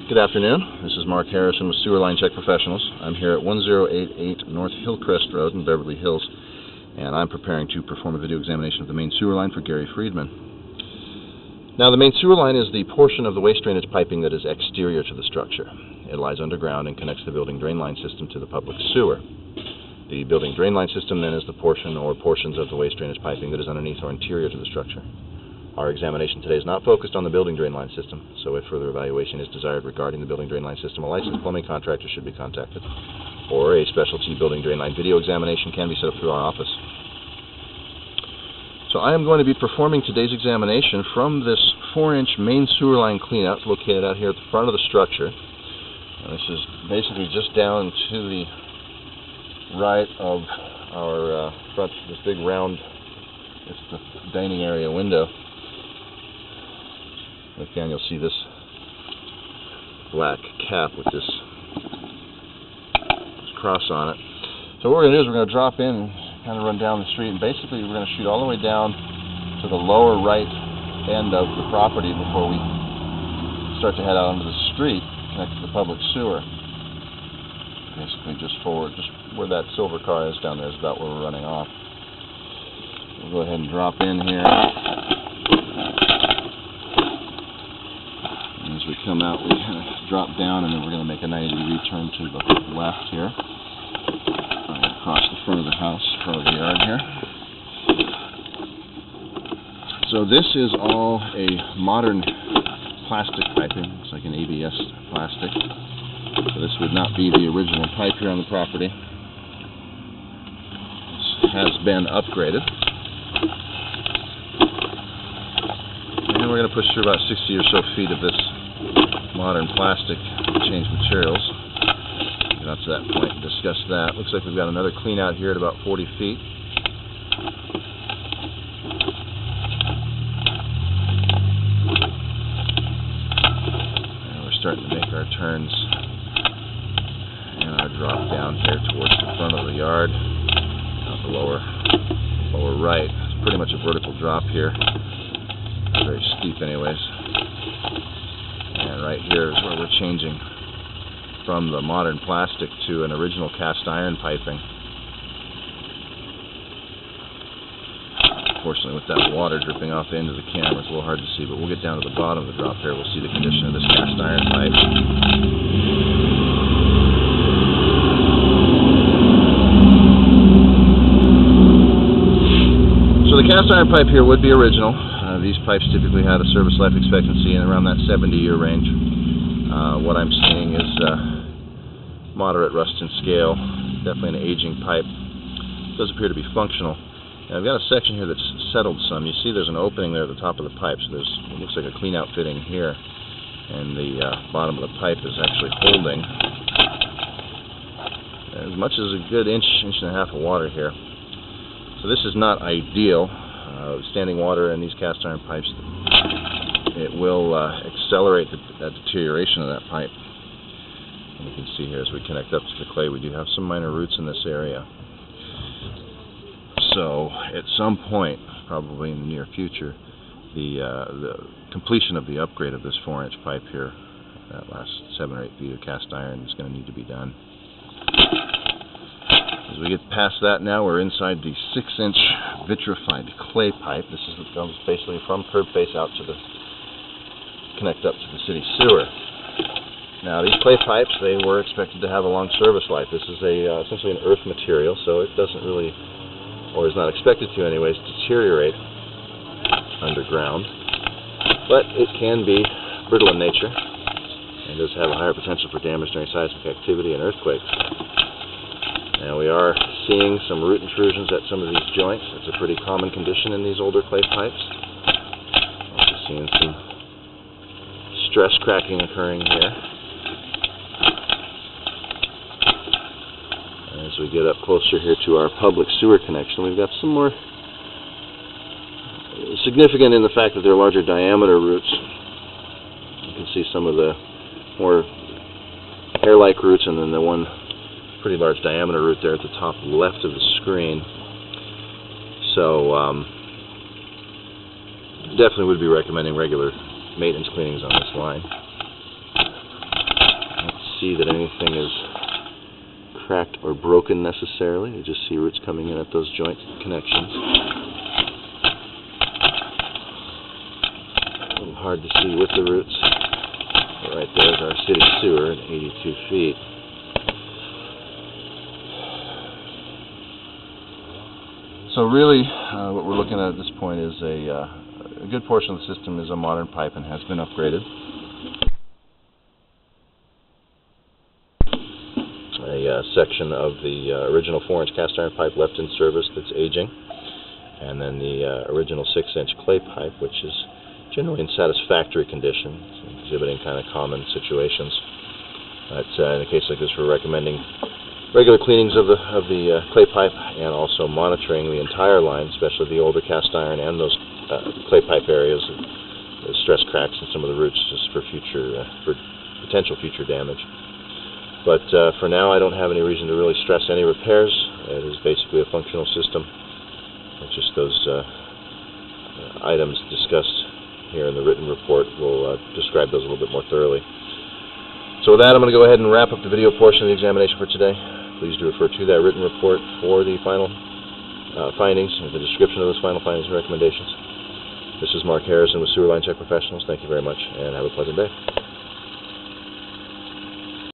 Good afternoon. This is Mark Harrison with Sewer Line Check Professionals. I'm here at 1088 N Hillcrest Rd in Beverly Hills, and I'm preparing to perform a video examination of the main sewer line for Gary Friedman. Now, the main sewer line is the portion of the waste drainage piping that is exterior to the structure. It lies underground and connects the building drain line system to the public sewer. The building drain line system then is the portion or portions of the waste drainage piping that is underneath or interior to the structure. Our examination today is not focused on the building drain line system, so if further evaluation is desired regarding the building drain line system, a licensed plumbing contractor should be contacted, or a specialty building drain line video examination can be set up through our office. So I am going to be performing today's examination from this 4-inch main sewer line cleanout located out here at the front of the structure. And this is basically just down to the right of our front, this big round, it's the dining area window. Again, you'll see this black cap with this cross on it. So what we're going to do is we're going to drop in and kind of run down the street, and basically we're going to shoot all the way down to the lower right end of the property before we start to head out onto the street connected to the public sewer. Basically just forward, just where that silver car is down there is about where we're running off. We'll go ahead and drop in here. As we come out, we kind of drop down, and then we're going to make a 90-degree turn to the left here, right across the front of the house, front of the yard here. So this is all a modern plastic piping. It's like an ABS plastic. So this would not be the original pipe here on the property. This has been upgraded. And we're going to push through about 60 or so feet of this modern plastic to change materials. Get up to that point and discuss that. Looks like we've got another clean out here at about 40 feet. And we're starting to make our turns and our drop down here towards the front of the yard, out the lower right. It's pretty much a vertical drop here. Very steep anyways. And right here is where we're changing from the modern plastic to an original cast iron piping. Unfortunately, with that water dripping off the end of the camera, it's a little hard to see, but we'll get down to the bottom of the drop here. We'll see the condition of this cast iron pipe. So the cast iron pipe here would be original. These pipes typically have a service life expectancy in around that 70-year range. What I'm seeing is moderate rust and scale, definitely an aging pipe. It does appear to be functional. And I've got a section here that's settled some. You see there's an opening there at the top of the pipe, so it looks like a clean out fitting here. And the bottom of the pipe is actually holding as much as a good inch and a half of water here. So this is not ideal. Standing water in these cast iron pipes, it will accelerate that deterioration of that pipe. And you can see here as we connect up to the clay, we do have some minor roots in this area. So at some point, probably in the near future, the completion of the upgrade of this 4-inch pipe here, that last 7 or 8 feet of cast iron, is going to need to be done. As we get past that now, we're inside the 6-inch vitrified clay pipe. This is what comes basically from curb face out to connect up to the city sewer. Now these clay pipes, they were expected to have a long service life. This is essentially an earth material, so it doesn't really, or is not expected to anyways, deteriorate underground. But it can be brittle in nature and does have a higher potential for damage during seismic activity and earthquakes. Now we are seeing some root intrusions at some of these joints. It's a pretty common condition in these older clay pipes. Also seeing some stress cracking occurring here. As we get up closer here to our public sewer connection, we've got some more significant in the fact that they're larger diameter roots. You can see some of the more hair-like roots, and then the one pretty large diameter root there at the top left of the screen. So definitely would be recommending regular maintenance cleanings on this line. see that anything is cracked or broken necessarily. You just see roots coming in at those joint connections. A little hard to see with the roots. But right there is our city sewer at 82 feet. So really, what we're looking at this point is a good portion of the system is a modern pipe and has been upgraded. A section of the original 4-inch cast iron pipe left in service that's aging, and then the original 6-inch clay pipe, which is generally in satisfactory condition, exhibiting kind of common situations. But in a case like this, we're recommending regular cleanings of the clay pipe, and also monitoring the entire line, especially the older cast iron and those clay pipe areas, the stress cracks in some of the roots, just for potential future damage. But for now, I don't have any reason to really stress any repairs. It is basically a functional system. It's just those items discussed here in the written report will describe those a little bit more thoroughly. So with that, I'm going to go ahead and wrap up the video portion of the examination for today. Please do refer to that written report for the final findings and the description of those final findings and recommendations. This is Mark Harrison with Sewer Line Check Professionals. Thank you very much, and have a pleasant day.